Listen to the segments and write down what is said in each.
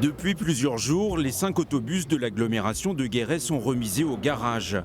Depuis plusieurs jours, les 5 autobus de l'agglomération de Guéret sont remisés au garage.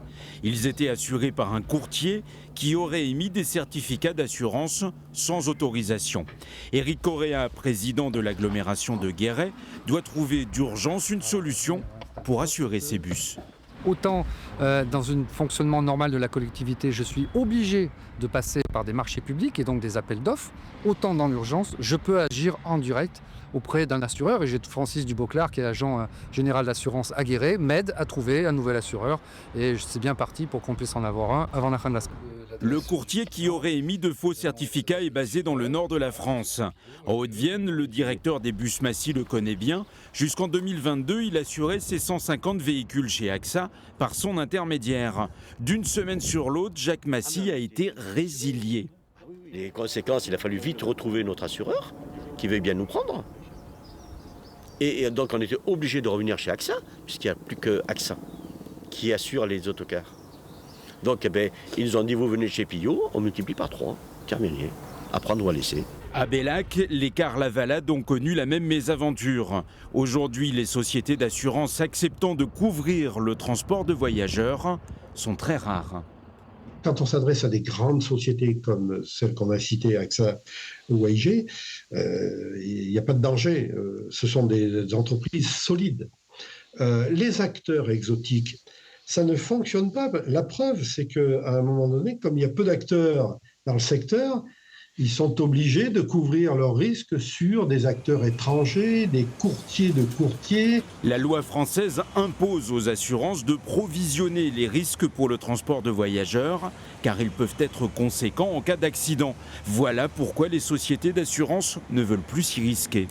Ils étaient assurés par un courtier qui aurait émis des certificats d'assurance sans autorisation. Éric Correa, président de l'agglomération de Guéret, doit trouver d'urgence une solution pour assurer ces bus. Autant dans un fonctionnement normal de la collectivité, je suis obligé de passer par des marchés publics et donc des appels d'offres, autant dans l'urgence, je peux agir en direct auprès d'un assureur. Et j'ai Francis Duboclar, qui est agent général d'assurance à Guéret, m'aide à trouver un nouvel assureur. Et c'est bien parti pour qu'on puisse en avoir un avant la fin de la semaine. Le courtier qui aurait émis de faux certificats est basé dans le nord de la France. En Haute-Vienne, le directeur des bus Massy le connaît bien. Jusqu'en 2022, il assurait ses 150 véhicules chez AXA par son intermédiaire. D'une semaine sur l'autre, Jacques Massy a été résilié. Les conséquences, il a fallu vite retrouver notre assureur qui veuille bien nous prendre. Et donc on était obligé de revenir chez AXA, puisqu'il n'y a plus que AXA qui assure les autocars. Donc ils nous ont dit vous venez chez Pillot, on multiplie par 3, terminé, à prendre ou à laisser. À Bellac, les cars Lavalade ont connu la même mésaventure. Aujourd'hui, les sociétés d'assurance acceptant de couvrir le transport de voyageurs sont très rares. Quand on s'adresse à des grandes sociétés comme celles qu'on a citées, AXA ou AIG, il n'y a pas de danger. Ce sont des entreprises solides. Les acteurs exotiques, ça ne fonctionne pas. La preuve, c'est qu'à un moment donné, comme il y a peu d'acteurs dans le secteur, ils sont obligés de couvrir leurs risques sur des acteurs étrangers, des courtiers de courtiers. La loi française impose aux assurances de provisionner les risques pour le transport de voyageurs, car ils peuvent être conséquents en cas d'accident. Voilà pourquoi les sociétés d'assurance ne veulent plus s'y risquer.